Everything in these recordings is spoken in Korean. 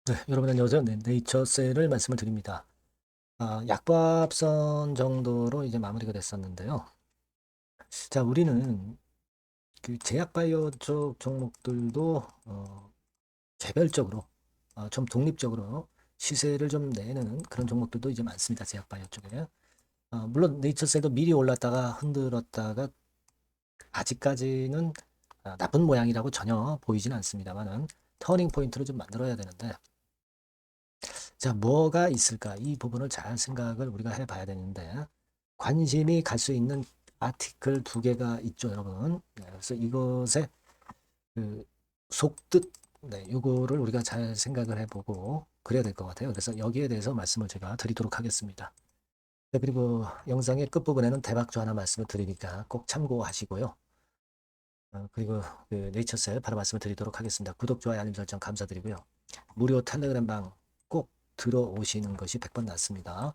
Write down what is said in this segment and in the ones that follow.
네, 여러분 안녕하세요. 네, 네이처셀을 말씀을 드립니다. 약밥선 정도로 이제 마무리가 됐었는데요. 자, 우리는 그 제약바이오 쪽 종목들도 개별적으로 좀 독립적으로 시세를 좀 내는 그런 종목들도 이제 많습니다. 제약바이오 쪽에. 물론 네이처셀도 미리 올랐다가 흔들었다가 아직까지는 나쁜 모양이라고 전혀 보이지는 않습니다만은 터닝 포인트를 좀 만들어야 되는데 자, 뭐가 있을까? 이 부분을 잘 생각을 우리가 해봐야 되는데, 관심이 갈 수 있는 아티클 두 개가 있죠, 여러분. 네, 그래서 이것의 그 속뜻, 네, 요거를 우리가 잘 생각을 해보고 그래야 될 것 같아요. 그래서 여기에 대해서 말씀을 제가 드리도록 하겠습니다. 네, 그리고 영상의 끝부분에는 대박조 하나 말씀을 드리니까 꼭 참고하시고요. 그리고 그 네이처셀 바로 말씀을 드리도록 하겠습니다. 구독, 좋아요, 알림 설정 감사드리고요. 무료 텔레그램 방 꼭 들어오시는 것이 100번 낫습니다.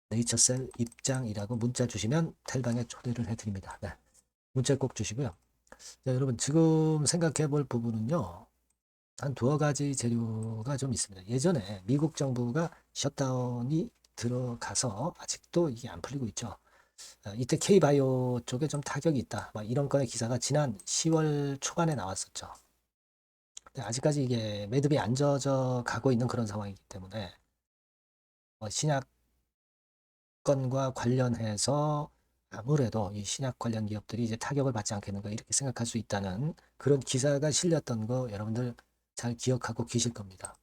네이처셀 입장이라고 문자 주시면 텔방에 초대를 해드립니다. 네, 문자 꼭 주시고요. 자, 여러분 지금 생각해 볼 부분은요. 한 두어 가지 재료가 좀 있습니다. 예전에 미국 정부가 셧다운이 들어가서 아직도 이게 안 풀리고 있죠. 이때 K바이오 쪽에 좀 타격이 있다. 막 이런 건의 기사가 지난 10월 초반에 나왔었죠. 근데 아직까지 이게 매듭이 안 젖어 가고 있는 그런 상황이기 때문에 신약 건과 관련해서 아무래도 이 신약 관련 기업들이 이제 타격을 받지 않겠는가 이렇게 생각할 수 있다는 그런 기사가 실렸던 거 여러분들 잘 기억하고 계실 겁니다.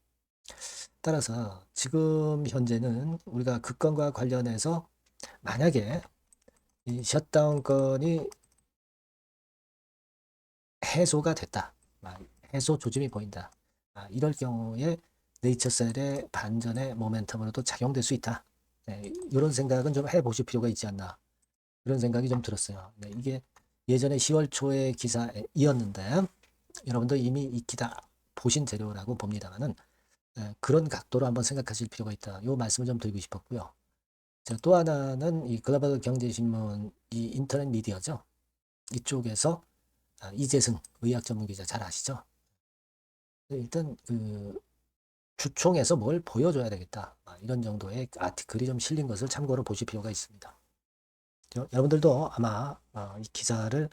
따라서 지금 현재는 우리가 그 건과 관련해서 만약에 이 셧다운 건이 해소가 됐다. 해소 조짐이 보인다. 이럴 경우에 네이처셀의 반전의 모멘텀으로도 작용될 수 있다. 네, 이런 생각은 좀 해보실 필요가 있지 않나. 그런 생각이 좀 들었어요. 네, 이게 예전에 10월 초의 기사이었는데 여러분도 이미 익히 다 보신 재료라고 봅니다만은 그런 각도로 한번 생각하실 필요가 있다. 이 말씀을 좀 드리고 싶었고요. 자, 또 하나는 이 글로벌 경제신문 이 인터넷 미디어죠. 이쪽에서 이재승 의학 전문 기자 잘 아시죠? 네, 일단 그 주총에서 뭘 보여줘야 되겠다. 이런 정도의 아티클이 좀 실린 것을 참고로 보실 필요가 있습니다. 여러분들도 아마 이 기사를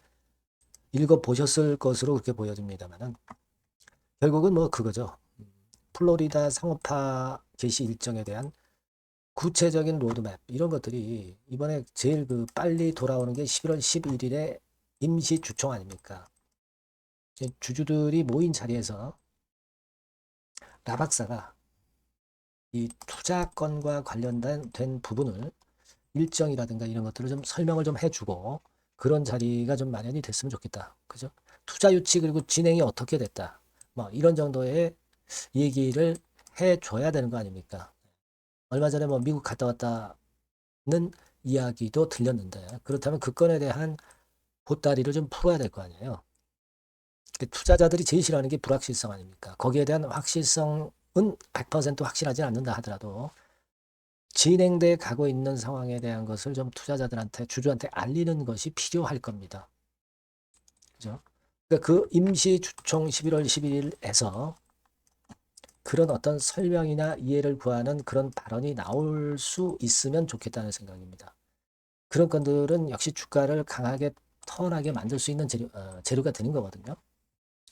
읽어보셨을 것으로 그렇게 보여집니다만은 결국은 뭐 그거죠. 플로리다 상업화 개시 일정에 대한 구체적인 로드맵 이런 것들이 이번에 제일 그 빨리 돌아오는 게 11월 11일에 임시 주총 아닙니까? 주주들이 모인 자리에서 라박사가 이 투자건과 관련된 부분을 일정이라든가 이런 것들을 좀 설명을 좀 해주고 그런 자리가 좀 마련이 됐으면 좋겠다. 그죠? 투자 유치 그리고 진행이 어떻게 됐다. 뭐 이런 정도의 얘기를 해줘야 되는 거 아닙니까? 얼마 전에 뭐 미국 갔다 왔다는 이야기도 들렸는데 그렇다면 그 건에 대한 보따리를 좀 풀어야 될 거 아니에요. 투자자들이 제일 싫어하는 게 불확실성 아닙니까? 거기에 대한 확실성은 100% 확실하지 않는다 하더라도 진행돼 가고 있는 상황에 대한 것을 좀 투자자들한테 주주한테 알리는 것이 필요할 겁니다. 그죠? 그러니까 그 임시 주총 11월 11일에서 그런 어떤 설명이나 이해를 구하는 그런 발언이 나올 수 있으면 좋겠다는 생각입니다. 그런 건들은 역시 주가를 강하게 턴하게 만들 수 있는 재료가 되는 거거든요.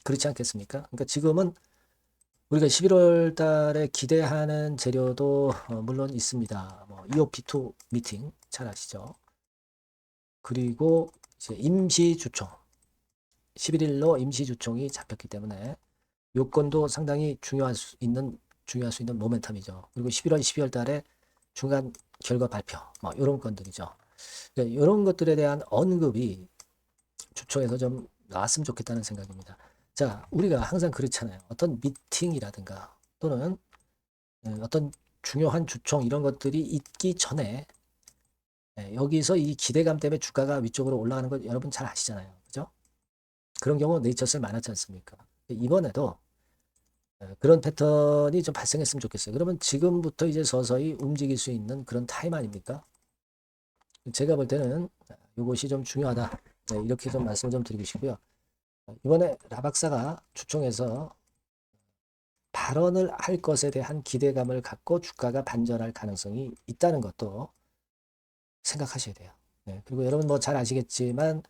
그렇지 않겠습니까? 그러니까 지금은 우리가 11월 달에 기대하는 재료도 물론 있습니다. 뭐 EOP2 미팅 잘 아시죠? 그리고 이제 임시주총 11일로 임시주총이 잡혔기 때문에 요건도 상당히 중요할 수 있는 모멘텀이죠. 그리고 11월, 12월 달에 중간 결과 발표 뭐 이런 건들이죠. 이런 것들에 대한 언급이 주총에서 좀 나왔으면 좋겠다는 생각입니다. 자, 우리가 항상 그렇잖아요. 어떤 미팅이라든가 또는 어떤 중요한 주총 이런 것들이 있기 전에 여기서 이 기대감 때문에 주가가 위쪽으로 올라가는 걸 여러분 잘 아시잖아요. 그죠? 그런 경우 네이처셀 많았지 않습니까? 이번에도 그런 패턴이 좀 발생했으면 좋겠어요. 그러면 지금부터 이제 서서히 움직일 수 있는 그런 타임 아닙니까? 제가 볼 때는 이것이 좀 중요하다. 네, 이렇게 좀 말씀을 좀 드리고 싶고요. 이번에 라박사가 주총에서 발언을 할 것에 대한 기대감을 갖고 주가가 반전할 가능성이 있다는 것도 생각하셔야 돼요. 네, 그리고 여러분 뭐 잘 아시겠지만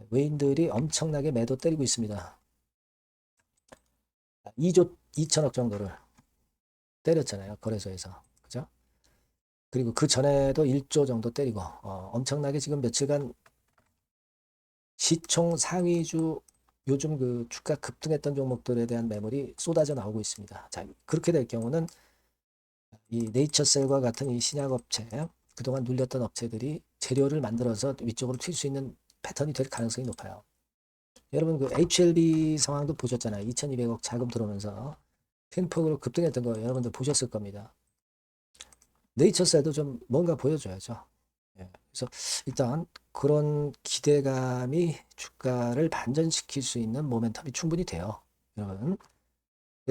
외인들이 엄청나게 매도 때리고 있습니다. 2조 2천억 정도를 때렸잖아요. 거래소에서. 그죠? 그리고 그 전에도 1조 정도 때리고 엄청나게 지금 며칠간 시총 상위주 요즘 그 주가 급등했던 종목들에 대한 매물이 쏟아져 나오고 있습니다. 자, 그렇게 될 경우는 이 네이처셀과 같은 이 신약업체, 그동안 눌렸던 업체들이 재료를 만들어서 위쪽으로 튈 수 있는 패턴이 될 가능성이 높아요. 여러분 그 HLB 상황도 보셨잖아요. 2200억 자금 들어오면서 큰 폭으로 급등했던 거 여러분들 보셨을 겁니다. 네이처셀도 좀 뭔가 보여줘야죠. 예, 그래서 일단 그런 기대감이 주가를 반전시킬 수 있는 모멘텀이 충분히 돼요. 여러분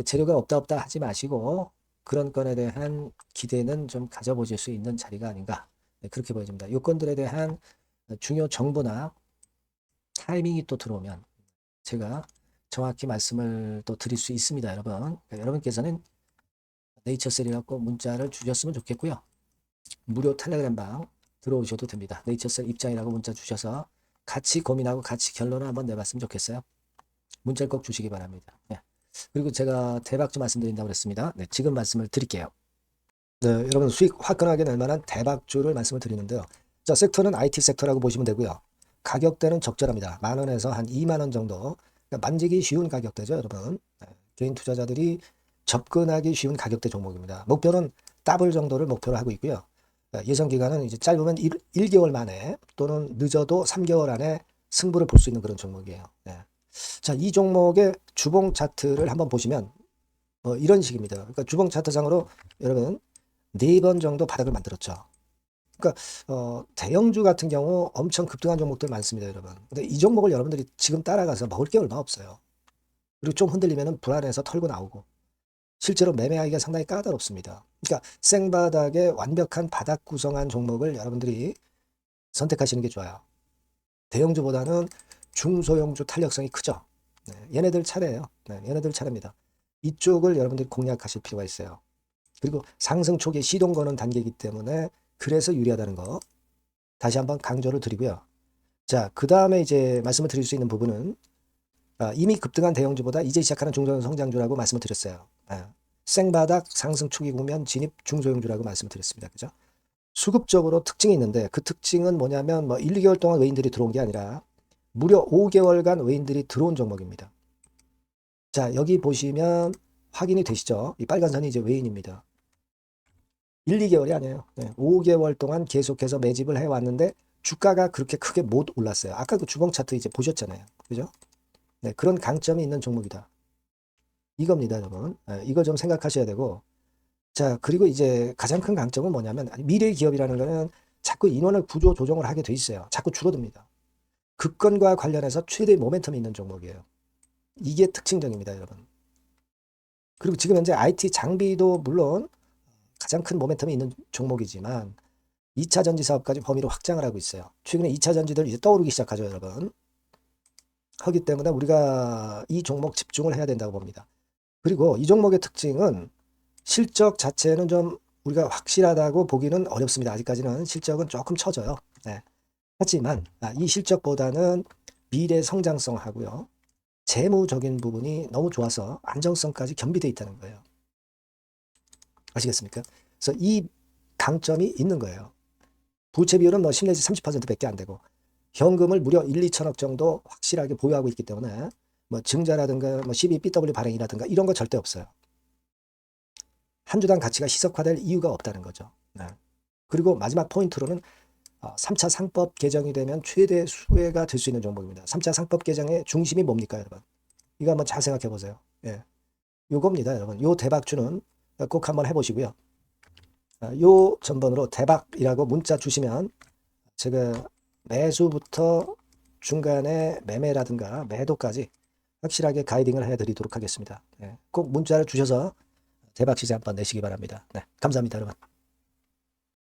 재료가 없다 하지 마시고 그런 건에 대한 기대는 좀 가져보실 수 있는 자리가 아닌가, 네, 그렇게 보여집니다. 요건들에 대한 중요 정보나 타이밍이 또 들어오면 제가 정확히 말씀을 또 드릴 수 있습니다. 여러분 그러니까 여러분께서는 네이처셀이라고 문자를 주셨으면 좋겠고요. 무료 텔레그램 방 들어오셔도 됩니다. 네이처셀 입장이라고 문자 주셔서 같이 고민하고 같이 결론을 한번 내봤으면 좋겠어요. 문자를 꼭 주시기 바랍니다. 네. 그리고 제가 대박주 말씀드린다고 그랬습니다. 네, 지금 말씀을 드릴게요. 네, 여러분 수익 화끈하게 낼 만한 대박주를 말씀을 드리는데요. 자, 섹터는 IT 섹터라고 보시면 되고요. 가격대는 적절합니다. 10,000원에서 한 20,000원 정도. 그러니까 만지기 쉬운 가격대죠, 여러분. 네, 개인 투자자들이 접근하기 쉬운 가격대 종목입니다. 목표는 더블 정도를 목표로 하고 있고요. 예상 기간은 이제 짧으면 1개월 만에 또는 늦어도 3개월 안에 승부를 볼 수 있는 그런 종목이에요. 네. 자, 이 종목의 주봉 차트를 한번 보시면 이런 식입니다. 그러니까 주봉 차트상으로 여러분 4번 정도 바닥을 만들었죠. 그러니까 대형주 같은 경우 엄청 급등한 종목들 많습니다, 여러분. 근데 이 종목을 여러분들이 지금 따라가서 먹을 게 얼마 없어요. 그리고 좀 흔들리면 불안해서 털고 나오고 실제로 매매하기가 상당히 까다롭습니다. 그러니까 생바닥에 완벽한 바닥 구성한 종목을 여러분들이 선택하시는 게 좋아요. 대형주보다는 중소형주 탄력성이 크죠. 네, 얘네들 차례예요. 네, 얘네들 차례입니다. 이쪽을 여러분들이 공략하실 필요가 있어요. 그리고 상승 초기에 시동 거는 단계이기 때문에 그래서 유리하다는 거 다시 한번 강조를 드리고요. 자, 그 다음에 이제 말씀을 드릴 수 있는 부분은 이미 급등한 대형주보다 이제 시작하는 중소형 성장주라고 말씀을 드렸어요. 생바닥 상승 초기 국면 진입 중소형주라고 말씀을 드렸습니다. 그죠? 수급적으로 특징이 있는데 그 특징은 뭐냐면 뭐 1, 2개월 동안 외인들이 들어온 게 아니라 무려 5개월간 외인들이 들어온 종목입니다. 자, 여기 보시면 확인이 되시죠? 이 빨간 선이 이제 외인입니다. 1, 2개월이 아니에요. 네, 5개월 동안 계속해서 매집을 해왔는데 주가가 그렇게 크게 못 올랐어요. 아까 그 주봉 차트 이제 보셨잖아요. 그죠? 네, 그런 강점이 있는 종목이다. 이겁니다, 여러분. 네, 이거 좀 생각하셔야 되고. 자, 그리고 이제 가장 큰 강점은 뭐냐면 미래 기업이라는 거는 자꾸 인원을 구조 조정을 하게 돼 있어요. 자꾸 줄어듭니다. 급건과 관련해서 최대 모멘텀이 있는 종목이에요. 이게 특징적입니다, 여러분. 그리고 지금 현재 IT 장비도 물론 가장 큰 모멘텀이 있는 종목이지만 2차 전지 사업까지 범위로 확장을 하고 있어요. 최근에 2차 전지들 이제 떠오르기 시작하죠, 여러분. 하기 때문에 우리가 이 종목 집중을 해야 된다고 봅니다. 그리고 이 종목의 특징은 실적 자체는 좀 우리가 확실하다고 보기는 어렵습니다. 아직까지는 실적은 조금 처져요. 네. 하지만 이 실적보다는 미래 성장성하고요. 재무적인 부분이 너무 좋아서 안정성까지 겸비되어 있다는 거예요. 아시겠습니까? 그래서 이 강점이 있는 거예요. 부채 비율은 뭐 10 내지 30%밖에 안 되고 현금을 무려 1, 2천억 정도 확실하게 보유하고 있기 때문에 뭐 증자라든가 뭐 12BW 발행이라든가 이런 거 절대 없어요. 한 주당 가치가 희석화될 이유가 없다는 거죠. 네. 그리고 마지막 포인트로는 3차 상법 개정이 되면 최대 수혜가 될 수 있는 종목입니다. 3차 상법 개정의 중심이 뭡니까, 여러분? 이거 한번 잘 생각해 보세요. 예. 요겁니다, 여러분. 요 대박주는 꼭 한번 해보시고요. 요 전번으로 대박이라고 문자 주시면 제가 매수부터 중간에 매매라든가 매도까지 확실하게 가이딩을 해드리도록 하겠습니다. 꼭 문자를 주셔서 대박 시세 한번 내시기 바랍니다. 네, 감사합니다, 여러분.